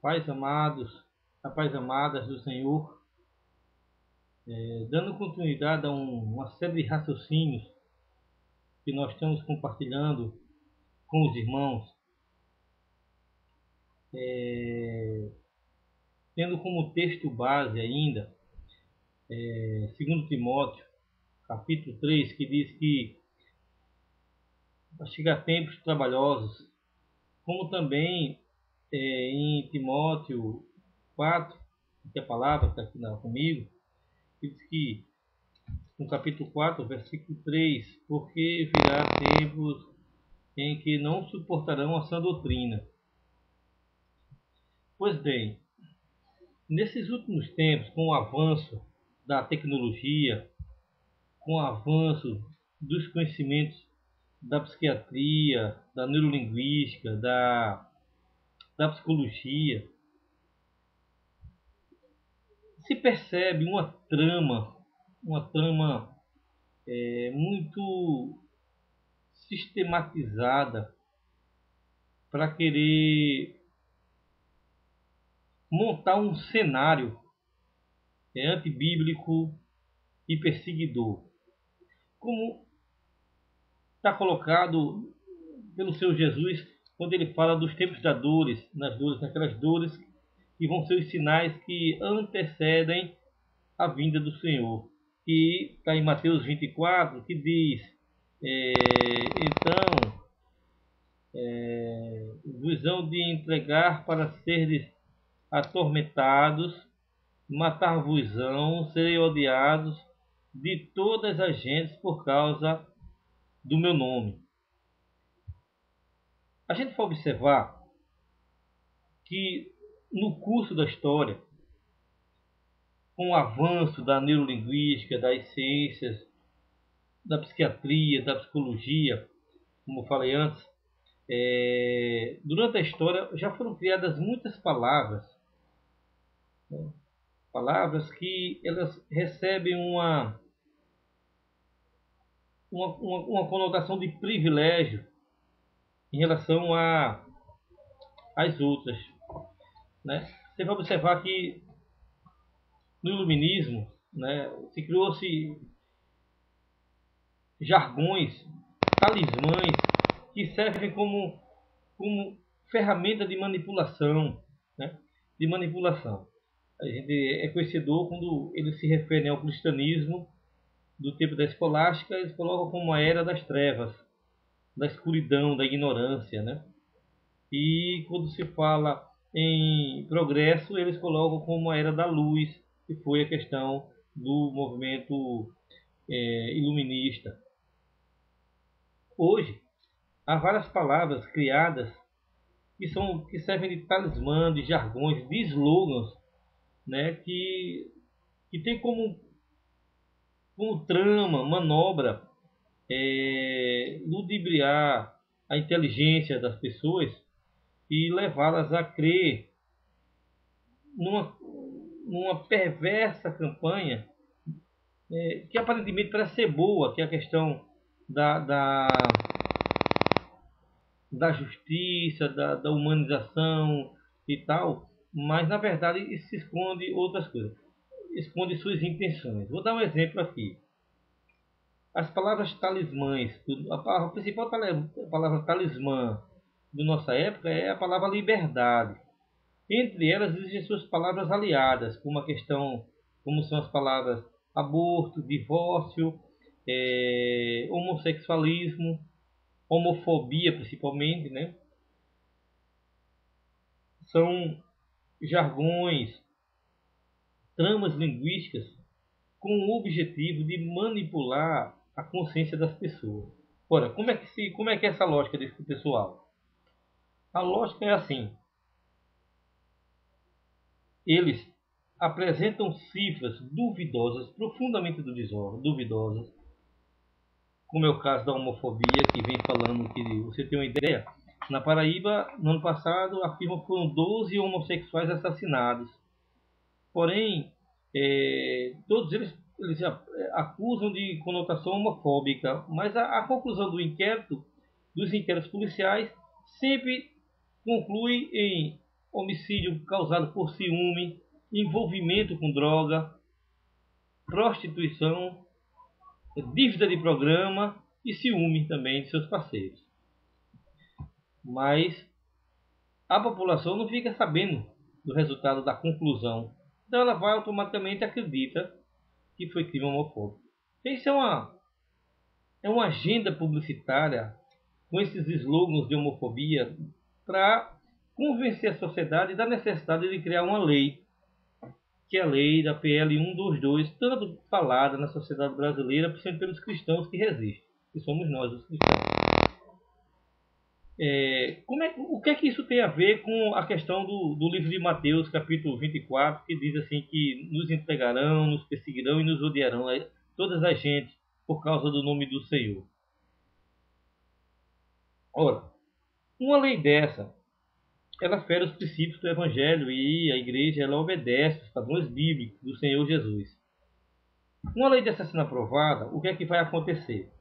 Pais amados, a paz amadas do Senhor, dando continuidade a uma série de raciocínios que nós estamos compartilhando com os irmãos, tendo como texto base ainda, 2 Timóteo, capítulo 3, que diz que vai chegar tempos trabalhosos, como também em Timóteo 4, que é a palavra está aqui comigo, que diz que no capítulo 4, versículo 3, porque virá tempos em que não suportarão a sã doutrina. Pois bem, nesses últimos tempos, com o avanço da tecnologia, com o avanço dos conhecimentos da psiquiatria, da neurolinguística, da psicologia, se percebe uma trama muito sistematizada para querer montar um cenário antibíblico e perseguidor, como está colocado pelo Senhor Jesus quando ele fala dos tempos das dores, naquelas dores que vão ser os sinais que antecedem a vinda do Senhor. E está em Mateus 24, que diz, então, vos hão de entregar para seres atormentados, matar-vos-ão, serem odiados de todas as gentes por causa do meu nome. A gente vai observar que no curso da história, com o avanço da neurolinguística, das ciências, da psiquiatria, da psicologia, como eu falei antes, durante a história já foram criadas muitas palavras, né? Palavras que elas recebem uma conotação de privilégio em relação às outras, né? Você vai observar que no iluminismo, né, se criou-se jargões, talismãs que servem como ferramenta de manipulação, né? De manipulação. A gente é conhecedor quando eles se referem ao cristianismo do tempo da escolástica, eles colocam como a era das trevas, da escuridão, da ignorância, né? E quando se fala em progresso, eles colocam como a era da luz, que foi a questão do movimento iluminista. Hoje, há várias palavras criadas que servem de talismã, de jargões, de slogans, né, que tem como trama, manobra, ludibriar a inteligência das pessoas e levá-las a crer numa perversa campanha que aparentemente parece ser boa, que é a questão da justiça, da humanização e tal, mas na verdade isso se esconde outras coisas, esconde suas intenções. Vou dar um exemplo aqui. As palavras talismãs, a principal palavra talismã da nossa época é a palavra liberdade. Entre elas existem suas palavras aliadas, como são as palavras aborto, divórcio, homossexualismo, homofobia principalmente, né? São jargões, tramas linguísticas com o objetivo de manipular a consciência das pessoas. Ora, como é que é essa lógica desse pessoal? A lógica é assim: eles apresentam cifras duvidosas, profundamente duvidosas, como é o caso da homofobia, que vem falando que, você tem uma ideia, na Paraíba, no ano passado, afirma que foram 12 homossexuais assassinados. Porém, todos eles acusam de conotação homofóbica, mas a conclusão dos inquéritos policiais, sempre conclui em homicídio causado por ciúme, envolvimento com droga, prostituição, dívida de programa e ciúme também de seus parceiros. Mas a população não fica sabendo do resultado da conclusão. Então ela vai automaticamente acredita que foi crime homofóbico. Isso é uma agenda publicitária com esses slogans de homofobia para convencer a sociedade da necessidade de criar uma lei, que é a lei da PL 122, tanto falada na sociedade brasileira, principalmente pelos cristãos que resistem, que somos nós os cristãos. O que é que isso tem a ver com a questão do livro de Mateus, capítulo 24, que diz assim que nos entregarão, nos perseguirão e nos odiarão todas as gentes por causa do nome do Senhor? Ora, uma lei dessa, ela fere os princípios do Evangelho e a igreja ela obedece os padrões bíblicos do Senhor Jesus. Uma lei dessa sendo aprovada, o que é que vai acontecer?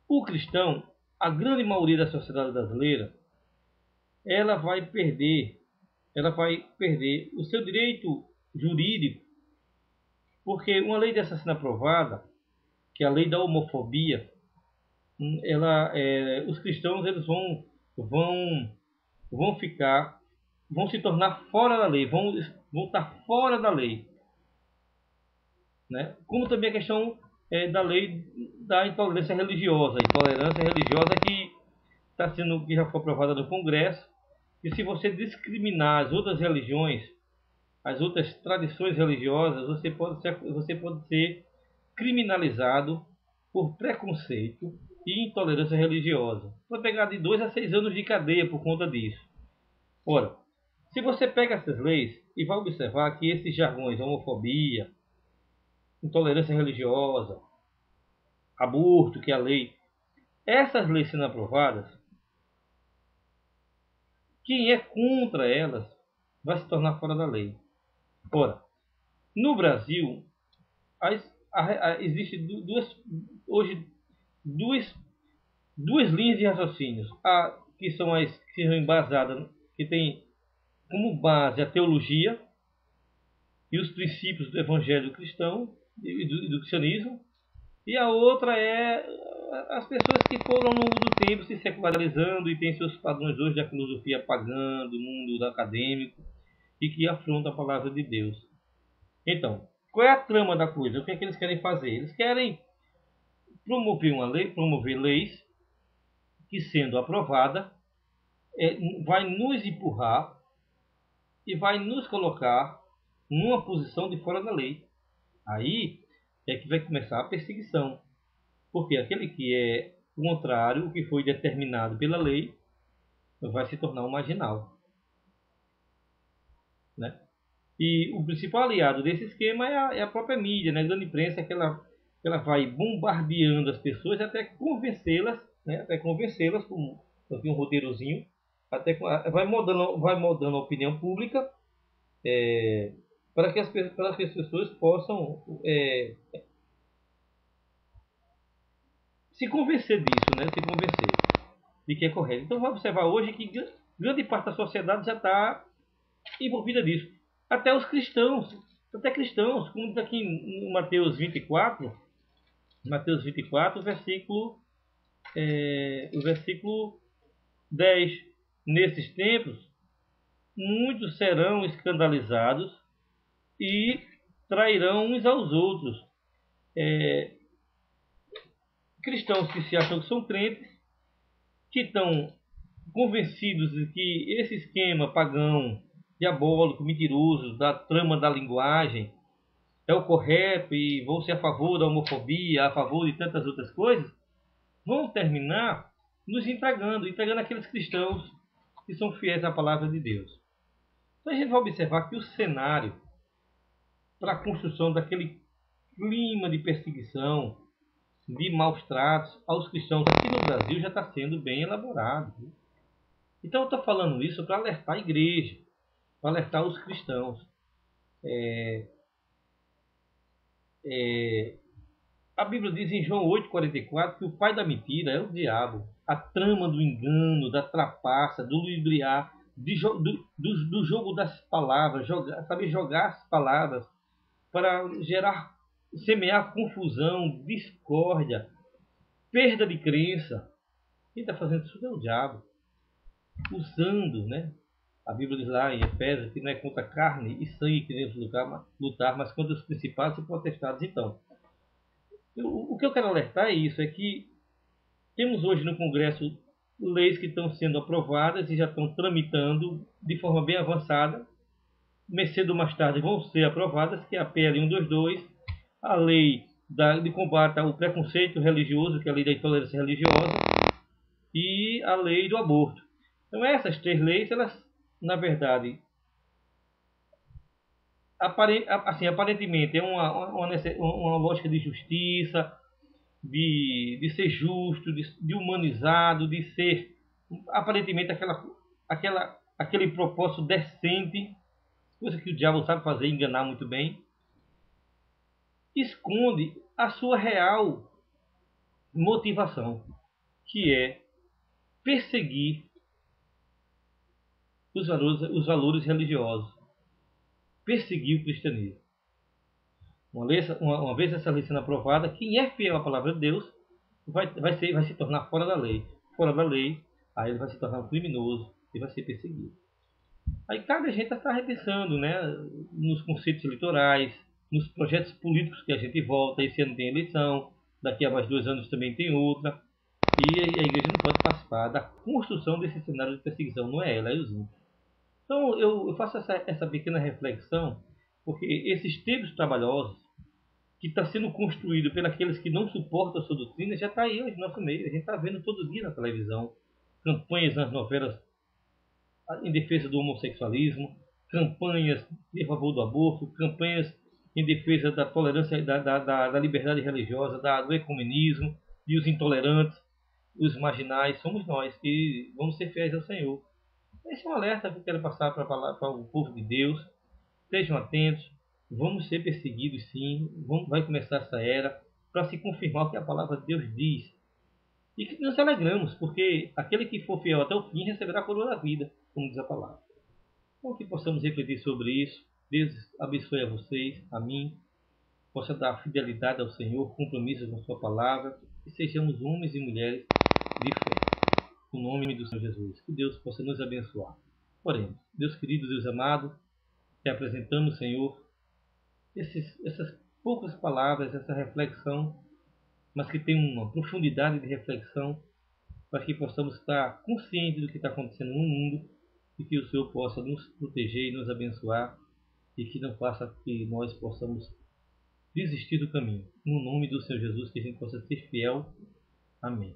O cristão, a grande maioria da sociedade brasileira, ela vai perder o seu direito jurídico, porque uma lei dessa sendo aprovada, que é a lei da homofobia, os cristãos eles vão se tornar fora da lei, vão estar fora da lei, né? Como também a questão da lei da intolerância religiosa, que já foi aprovada no Congresso, e se você discriminar as outras religiões, as outras tradições religiosas, você pode ser criminalizado por preconceito e intolerância religiosa. Vai pegar de 2 a 6 anos de cadeia por conta disso. Ora, se você pega essas leis e vai observar que esses jargões, homofobia, intolerância religiosa, aborto, que é a lei, essas leis sendo aprovadas, quem é contra elas vai se tornar fora da lei. Ora, no Brasil, existem duas linhas de raciocínios, que são as que são embasadas, que tem como base a teologia e os princípios do evangelho cristão e do cristianismo, e a outra é as pessoas que foram ao longo do tempo se secularizando e têm seus padrões hoje da filosofia pagã, do mundo acadêmico, e que afrontam a palavra de Deus. Então, qual é a trama da coisa? O que é que eles querem fazer? Eles querem promover leis que, sendo aprovada, vai nos empurrar e vai nos colocar numa posição de fora da lei. Aí é que vai começar a perseguição, porque aquele que é contrário, o que foi determinado pela lei, vai se tornar um marginal, né? E o principal aliado desse esquema é a própria mídia, né? A grande imprensa, que ela vai bombardeando as pessoas até convencê-las, né? Até convencê-las com um roteirozinho, vai moldando a opinião pública, para que as pessoas possam se convencer disso, né? Se convencer de que é correto. Então, vamos observar hoje que grande parte da sociedade já está envolvida nisso. Até cristãos, como diz aqui em Mateus 24, o versículo 10. Nesses tempos, muitos serão escandalizados e trairão uns aos outros. Cristãos que se acham que são crentes, que estão convencidos de que esse esquema pagão, diabólico, mentiroso, da trama da linguagem é o correto e vão ser a favor da homofobia, a favor de tantas outras coisas, vão terminar nos entregando aqueles cristãos que são fiéis à palavra de Deus. Então a gente vai observar que o cenário para a construção daquele clima de perseguição, de maus tratos aos cristãos aqui no Brasil já está sendo bem elaborado. Então eu estou falando isso para alertar a igreja, para alertar os cristãos. A Bíblia diz em João 8,44 que o pai da mentira é o diabo. A trama do engano, da trapaça, do ludibriar do jogo das palavras, saber jogar as palavras para semear confusão, discórdia, perda de crença. Quem está fazendo isso é o diabo, usando, né? A Bíblia diz lá em Efésios que não é contra carne e sangue que devemos lutar, mas contra os principados e potestades. Então, o que eu quero alertar é isso, é que temos hoje no Congresso leis que estão sendo aprovadas e já estão tramitando de forma bem avançada. Mais cedo ou mais tarde vão ser aprovadas, que é a PL 122, a lei de combate ao preconceito religioso, que é a lei da intolerância religiosa, e a lei do aborto. Então essas três leis, elas, na verdade, aparentemente é uma lógica de justiça, de ser justo, de humanizado, de ser aparentemente aquele propósito decente, coisa que o diabo sabe fazer, enganar muito bem, esconde a sua real motivação, que é perseguir os valores religiosos, perseguir o cristianismo. Uma vez essa lei sendo aprovada, quem é fiel à palavra de Deus vai se tornar fora da lei. Fora da lei, aí ele vai se tornar um criminoso e vai ser perseguido. Aí cabe a gente estar repensando, né, nos conceitos eleitorais, nos projetos políticos que a gente vota. Esse ano tem eleição, daqui a mais 2 anos também tem outra. E a igreja não pode participar da construção desse cenário de perseguição, não é ela, é os outros. Então eu faço essa pequena reflexão, porque esses tempos trabalhosos, que está sendo construído pelos que não suportam a sua doutrina, já está aí hoje no nosso meio. A gente está vendo todo dia na televisão campanhas nas novelas em defesa do homossexualismo, campanhas em favor do aborto, campanhas em defesa da tolerância, da liberdade religiosa, do ecumenismo, e os intolerantes, os marginais, somos nós que vamos ser fiéis ao Senhor. Esse é um alerta que eu quero passar para o povo de Deus. Estejam atentos, vamos ser perseguidos sim, vai começar essa era para se confirmar o que a palavra de Deus diz. E que nos alegramos, porque aquele que for fiel até o fim receberá a coroa da vida, como diz a palavra. Então que possamos refletir sobre isso. Deus abençoe a vocês, a mim, possa dar fidelidade ao Senhor, compromisso com a sua palavra, e sejamos homens e mulheres de fé. No nome do Senhor Jesus. Que Deus possa nos abençoar. Oremos. Deus querido, Deus amado, te apresentamos, Senhor, essas poucas palavras, essa reflexão, mas que tem uma profundidade de reflexão, para que possamos estar conscientes do que está acontecendo no mundo e que o Senhor possa nos proteger e nos abençoar e que não faça que nós possamos desistir do caminho. No nome do Senhor Jesus, que a gente possa ser fiel. Amém.